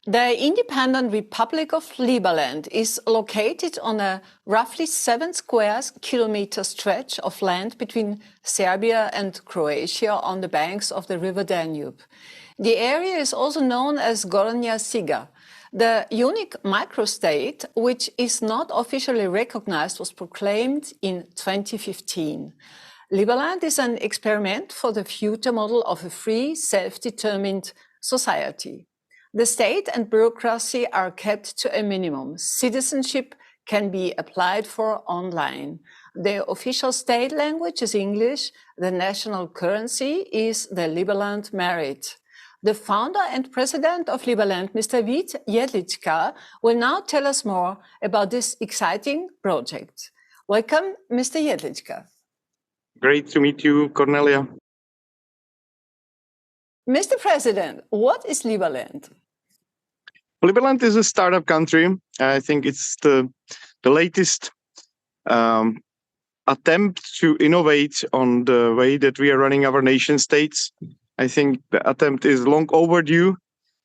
The independent Republic of Liberland is located on a roughly 7 square kilometer stretch of land between Serbia and Croatia on the banks of the river Danube. The area is also known as Gornja Siga. The unique microstate, which is not officially recognized, was proclaimed in 2015. Liberland is an experiment for the future model of a free, self-determined society. The state and bureaucracy are kept to a minimum. Citizenship can be applied for online. The official state language is English. The national currency is the Liberland merit. The founder and president of Liberland, Mr. Vít Jedlička, will now tell us more about this exciting project. Welcome, Mr. Jedlička. Great to meet you, Cornelia. Mr. President, what is Liberland? Liberland is a startup country. I think it's the latest attempt to innovate on the way that we are running our nation states. I think the attempt is long overdue.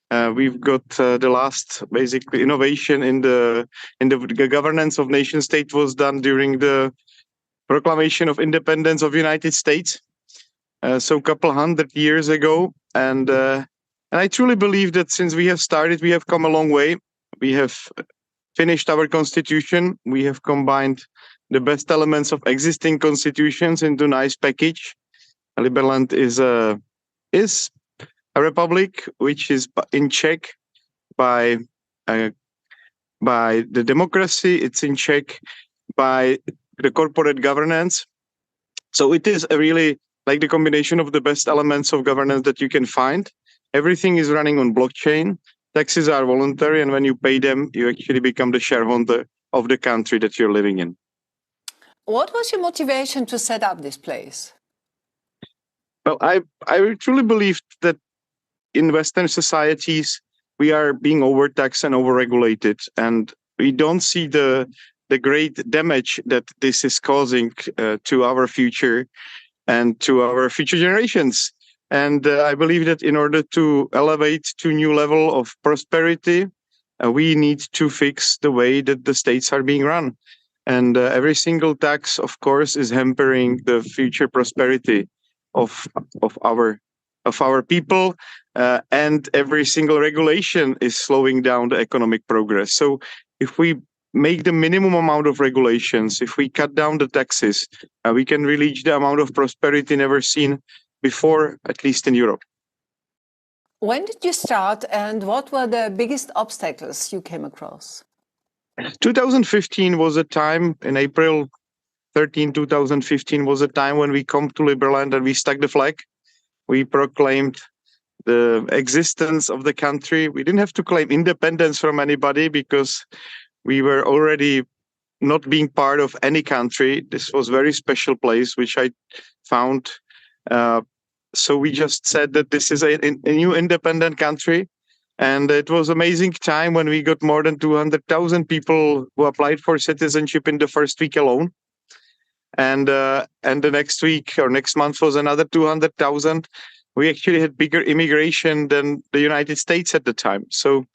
We've got the last basically innovation in the governance of nation state was done during the Proclamation of Independence of the United States. So a couple 100 years ago. And I truly believe that since we have started, we have come a long way. We have finished our constitution. We have combined the best elements of existing constitutions into a nice package. Liberland is a republic which is in check by the democracy. It's in check by the corporate governance. So it is a really like the combination of the best elements of governance that you can find. Everything is running on blockchain. Taxes are voluntary, and when you pay them, you actually become the shareholder of the country that you're living in. What was your motivation to set up this place? Well, I truly believe that in Western societies, we are being overtaxed and overregulated, and we don't see the great damage that this is causing to our future and to our future generations. And I believe that in order to elevate to a new level of prosperity, we need to fix the way that the states are being run. And every single tax, of course, is hampering the future prosperity of our people, and every single regulation is slowing down the economic progress. So if we make the minimum amount of regulations, if we cut down the taxes, we can reach the amount of prosperity never seen before, at least in Europe. When did you start, and what were the biggest obstacles you came across? 2015 was a time, in April 13, 2015 was a time when we come to Liberland and we stuck the flag. We proclaimed the existence of the country. We didn't have to claim independence from anybody because we were already not being part of any country. This was a very special place, which I found. So we just said that this is a new independent country. And it was an amazing time when we got more than 200,000 people who applied for citizenship in the first week alone. And the next week or next month was another 200,000. We actually had bigger immigration than the United States at the time. So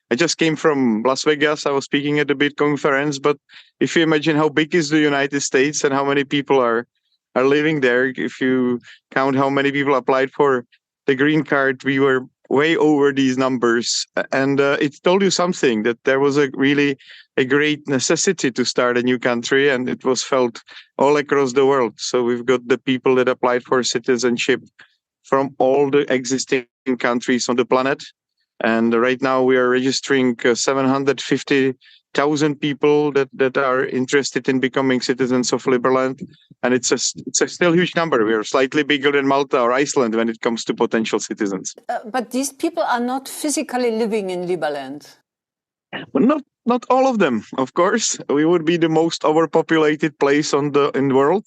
I just came from Las Vegas. I was speaking at a big conference. But if you imagine how big is the United States and how many people are living there, if you count how many people applied for the green card, we were way over these numbers. And it told you something, that there was a great necessity to start a new country, and it was felt all across the world. So we've got the people that applied for citizenship from all the existing countries on the planet. And right now we are registering 750,000 people that are interested in becoming citizens of Liberland. And it's a still huge number. We are slightly bigger than Malta or Iceland when it comes to potential citizens. But these people are not physically living in Liberland. Well, not all of them, of course. We would be the most overpopulated place in the world.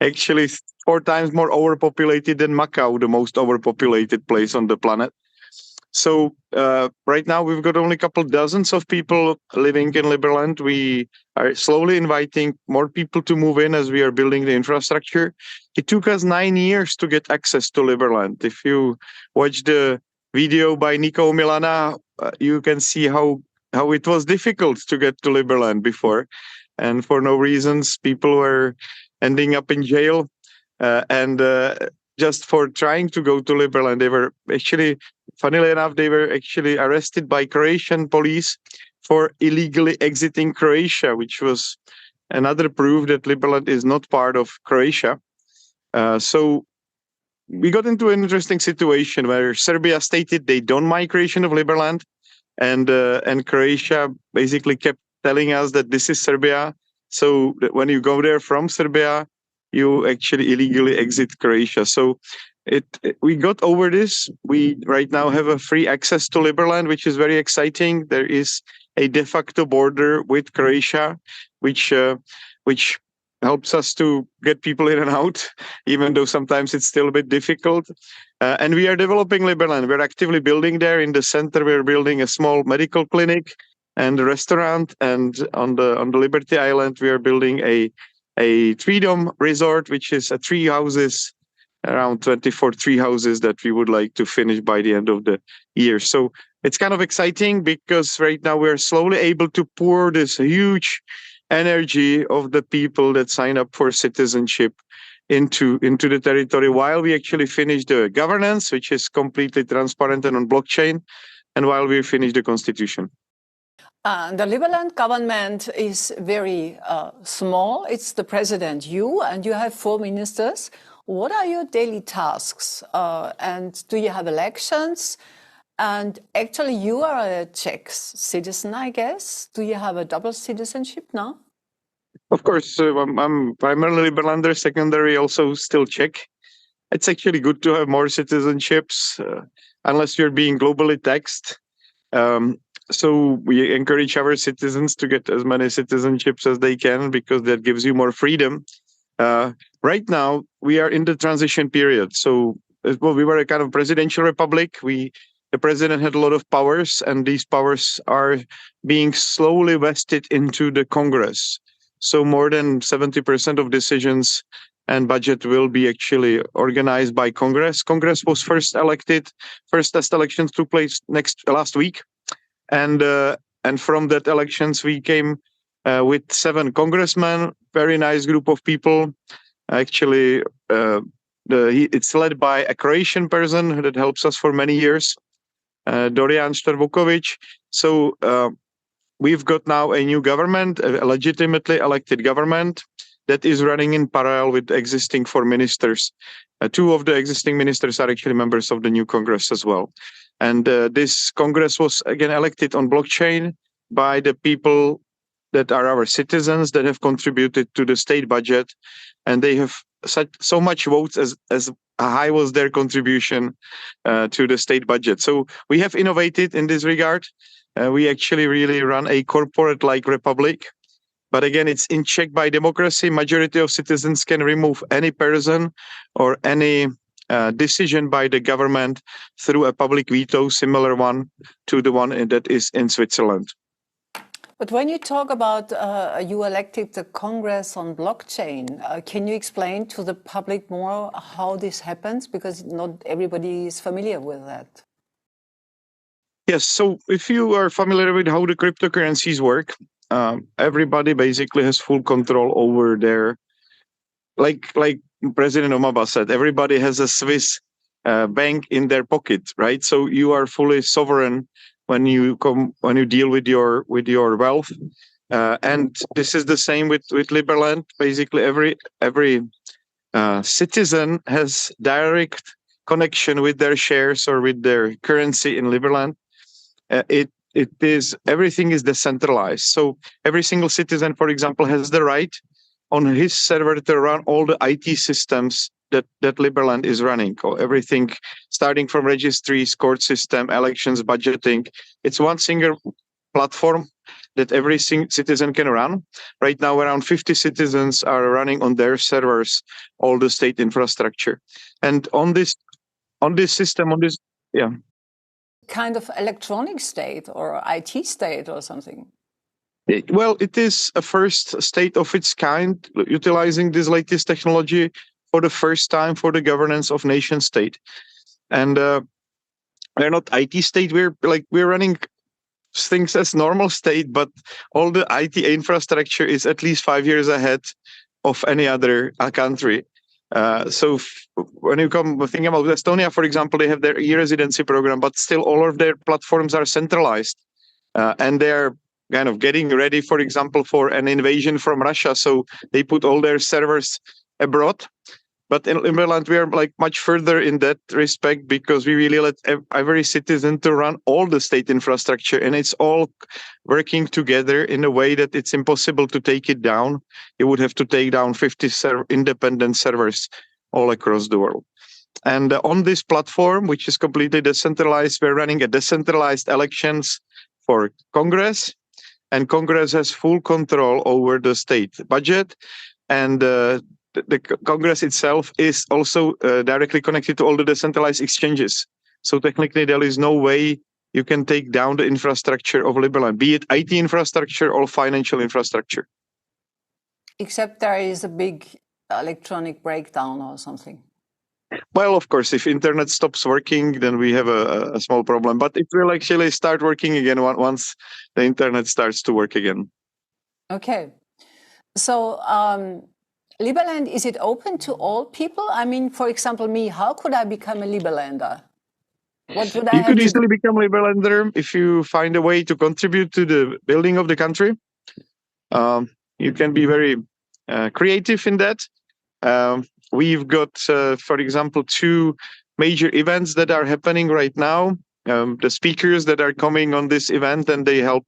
Actually, 4 times more overpopulated than Macau, the most overpopulated place on the planet. So right now we've got only a couple dozens of people living in Liberland. We are slowly inviting more people to move in as we are building the infrastructure. It took us 9 years to get access to Liberland. If you watch the video by Nico Milana, you can see how it was difficult to get to Liberland before, and for no reasons, people were ending up in jail, and just for trying to go to Liberland, they were actually, funnily enough, they were actually arrested by Croatian police for illegally exiting Croatia, which was another proof that Liberland is not part of Croatia. So we got into an interesting situation where Serbia stated they don't migration of Liberland, and Croatia basically kept telling us that this is Serbia. So that when you go there from Serbia, you actually illegally exit Croatia. So we got over this. We right now have a free access to Liberland, which is very exciting. There is a de facto border with Croatia, which helps us to get people in and out, even though sometimes it's still a bit difficult. And we are developing Liberland. We're actively building there. In the center, we're building a small medical clinic and a restaurant. And on the Liberty Island, we are building a Freedom Resort, which is three houses, around 24 tree houses that we would like to finish by the end of the year. So it's kind of exciting because right now we're slowly able to pour this huge energy of the people that sign up for citizenship into the territory while we actually finish the governance, which is completely transparent and on blockchain, and while we finish the constitution. The Liberland government is very small. It's the president, you, and you have 4 ministers. What are your daily tasks? And do you have elections? And actually, you are a Czech citizen, I guess. Do you have a double citizenship now? Of course, I'm primarily Liberlander, secondary, also still Czech. It's actually good to have more citizenships, unless you're being globally taxed. So we encourage our citizens to get as many citizenships as they can because that gives you more freedom. Right now, we are in the transition period. So we were a kind of presidential republic. The president had a lot of powers, and these powers are being slowly vested into the Congress. So more than 70% of decisions and budget will be actually organized by Congress. Congress was first test elections took place last week. And from that elections, we came with 7 congressmen, very nice group of people. Actually, it's led by a Croatian person that helps us for many years, Dorian Štrvoković. So we've got now a new government, a legitimately elected government that is running in parallel with existing 4 ministers. 2 of the existing ministers are actually members of the new Congress as well. And this Congress was again elected on blockchain by the people that are our citizens that have contributed to the state budget, and they have so much votes as high was their contribution to the state budget. So we have innovated in this regard. We actually really run a corporate-like republic. But again, it's in check by democracy. Majority of citizens can remove any person or any decision by the government through a public veto, similar one to the one that is in Switzerland. But when you talk about you elected the Congress on blockchain, can you explain to the public more how this happens? Because not everybody is familiar with that. Yes, so if you are familiar with how the cryptocurrencies work, everybody basically has full control over their, like President Obama said, everybody has a Swiss bank in their pocket, right? So you are fully sovereign when you deal with your wealth, and this is the same with Liberland. Basically, every citizen has direct connection with their shares or with their currency in Liberland. Everything is decentralized. So every single citizen, for example, has the right on his server to run all the IT systems that Liberland is running, or everything starting from registries, court system, elections, budgeting. It's one single platform that every citizen can run. Right now, around 50 citizens are running on their servers all the state infrastructure. And on this system, Kind of electronic state or IT state or something. It is a first state of its kind, utilizing this latest technology for the first time for the governance of nation state. And we're not IT state. We're running things as normal state, but all the IT infrastructure is at least 5 years ahead of any other country. When you come thinking about Estonia, for example, they have their e-residency program, but still all of their platforms are centralized, and they're kind of getting ready, for example, for an invasion from Russia. So they put all their servers abroad. But in Liberland, we are like much further in that respect, because we really let every citizen to run all the state infrastructure, and it's all working together in a way that it's impossible to take it down. You would have to take down 50 independent servers all across the world. And on this platform, which is completely decentralized, we're running a decentralized elections for Congress, and Congress has full control over the state budget, and the Congress itself is also directly connected to all the decentralized exchanges. So technically, there is no way you can take down the infrastructure of Liberland, be it IT infrastructure or financial infrastructure. Except there is a big electronic breakdown or something. Well, of course, if internet stops working, then we have a small problem. But it will actually start working again once the internet starts to work again. Okay. So Liberland, is it open to all people? I mean, for example, me, how could I become a Liberlander? What would I You have could to easily become Liberlander if you find a way to contribute to the building of the country. You can be very creative in that. We've got, for example, 2 major events that are happening right now. The speakers that are coming on this event, and they help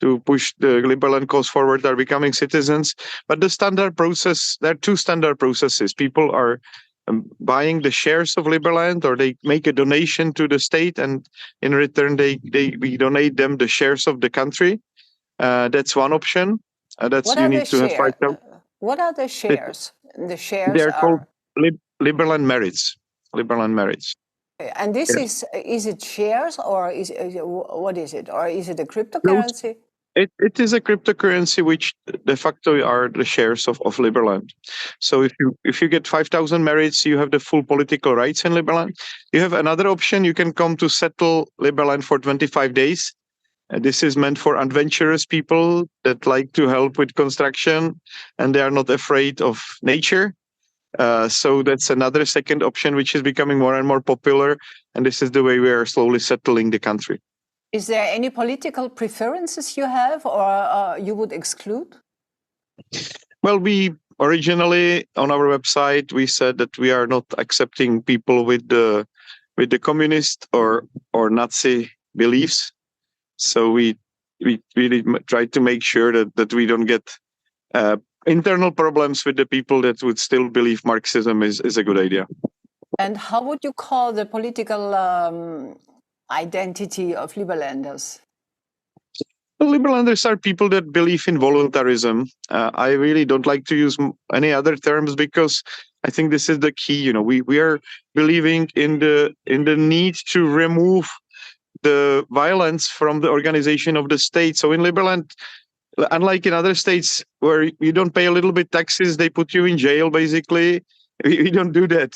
to push the Liberland cause forward, are becoming citizens. But the standard process, there are 2 standard processes. People are buying the shares of Liberland, or they make a donation to the state, and in return, we donate them the shares of the country. That's one option. What are the shares? What are the shares? The shares they're called Liberland merits. Liberland merits. And this is it shares, or what is it? Or is it a cryptocurrency? It is a cryptocurrency, which de facto are the shares of Liberland. So if you get 5,000 merits, you have the full political rights in Liberland. You have another option. You can come to settle Liberland for 25 days. This is meant for adventurous people that like to help with construction, and they are not afraid of nature. So that's another second option, which is becoming more and more popular. And this is the way we are slowly settling the country. Is there any political preferences you have, or you would exclude? Well, we originally on our website, we said that we are not accepting people with the communist or Nazi beliefs. So we really try to make sure that we don't get internal problems with the people that would still believe Marxism is a good idea. And how would you call the political identity of Liberlanders? Well, Liberlanders are people that believe in voluntarism. I really don't like to use any other terms, because I think this is the key. We are believing in the need to remove the violence from the organization of the state. So in Liberland, unlike in other states where you don't pay a little bit taxes, they put you in jail, basically. We don't do that.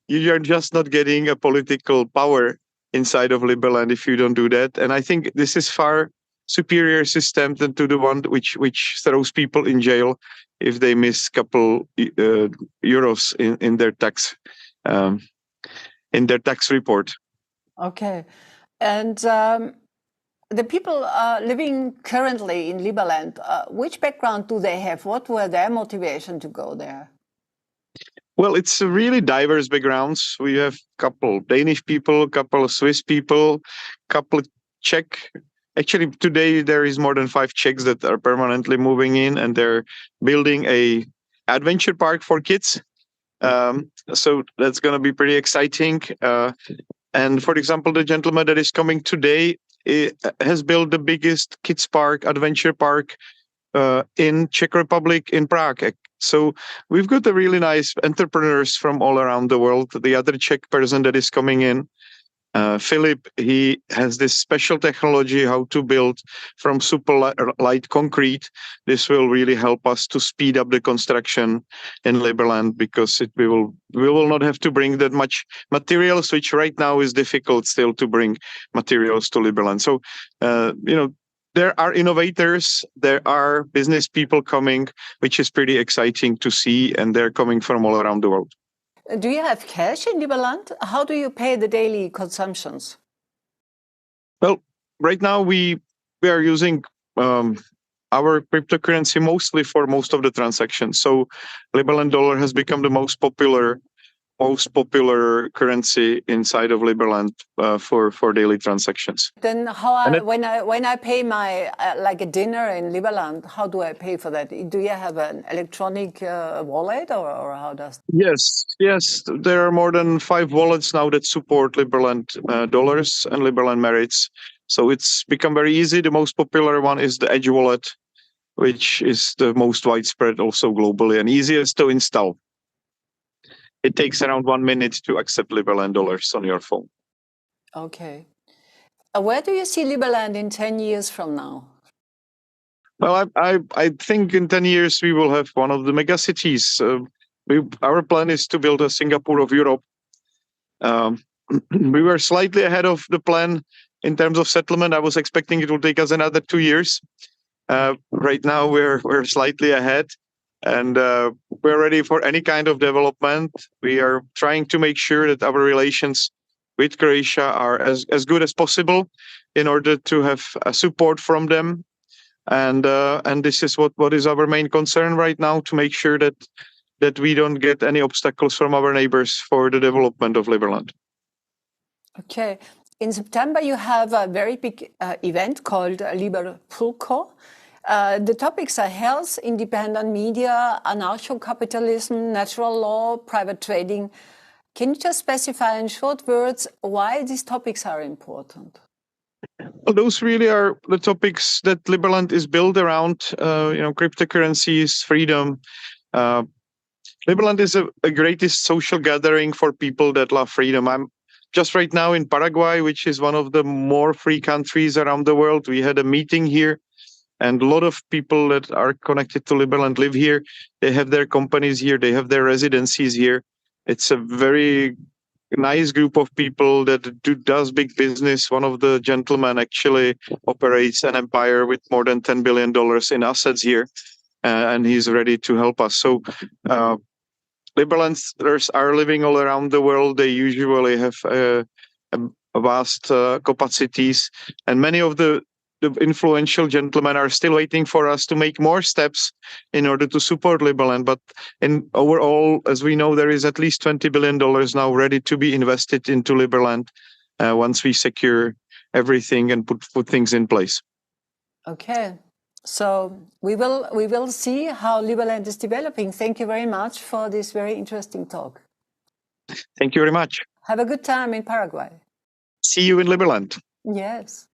You are just not getting a political power inside of Liberland if you don't do that. And I think this is far superior system than to the one which throws people in jail if they miss a couple euros in their tax report. Okay. And the people living currently in Liberland, which background do they have? What were their motivation to go there? Well, it's a really diverse backgrounds. We have a couple Danish people, a couple of Swiss people, a couple of Czech. Actually, today there is more than 5 Czechs that are permanently moving in, and they're building a adventure park for kids. So that's going to be pretty exciting. And for example, the gentleman that is coming today has built the biggest kids park, adventure park in Czech Republic, in Prague. So we've got a really nice entrepreneurs from all around the world. The other Czech person that is coming in Philip, he has this special technology how to build from super light concrete. This will really help us to speed up the construction in Liberland, because we will not have to bring that much materials, which right now is difficult still to bring materials to Liberland. So, there are innovators, there are business people coming, which is pretty exciting to see, and they're coming from all around the world. Do you have cash in Liberland? How do you pay the daily consumptions? Well, right now we are using our cryptocurrency mostly for most of the transactions. So Liberland dollar has become the most popular currency inside of Liberland for daily transactions. Then when I pay my like a dinner in Liberland, how do I pay for that? Do you have an electronic wallet, or how does? Yes. There are more than 5 wallets now that support Liberland dollars and Liberland merits. So it's become very easy. The most popular one is the Edge wallet, which is the most widespread also globally and easiest to install. It takes around 1 minute to accept Liberland dollars on your phone. Okay. Where do you see Liberland in 10 years from now? Well, I think in 10 years we will have one of the mega cities. Our plan is to build a Singapore of Europe. We were slightly ahead of the plan in terms of settlement. I was expecting it will take us another 2 years. Right now we're slightly ahead. And we're ready for any kind of development. We are trying to make sure that our relations with Croatia are as good as possible in order to have support from them. And this is what is our main concern right now, to make sure that we don't get any obstacles from our neighbors for the development of Liberland. Okay. In September, you have a very big event called Liberland. The topics are health, independent media, anarcho-capitalism, natural law, private trading. Can you just specify in short words why these topics are important? Well, those really are the topics that Liberland is built around. Cryptocurrencies, freedom. Liberland is a greatest social gathering for people that love freedom. I'm just right now in Paraguay, which is one of the more free countries around the world. We had a meeting here. And a lot of people that are connected to Liberland live here. They have their companies here. They have their residencies here. It's a very nice group of people that does big business. One of the gentlemen actually operates an empire with more than $10 billion in assets here, and he's ready to help us. So Liberlanders are living all around the world. They usually have vast capacities, and many of the influential gentlemen are still waiting for us to make more steps in order to support Liberland. But overall, as we know, there is at least $20 billion now ready to be invested into Liberland once we secure everything and put things in place. Okay, so we will see how Liberland is developing. Thank you very much for this very interesting talk. Thank you very much. Have a good time in Paraguay. See you in Liberland. Yes.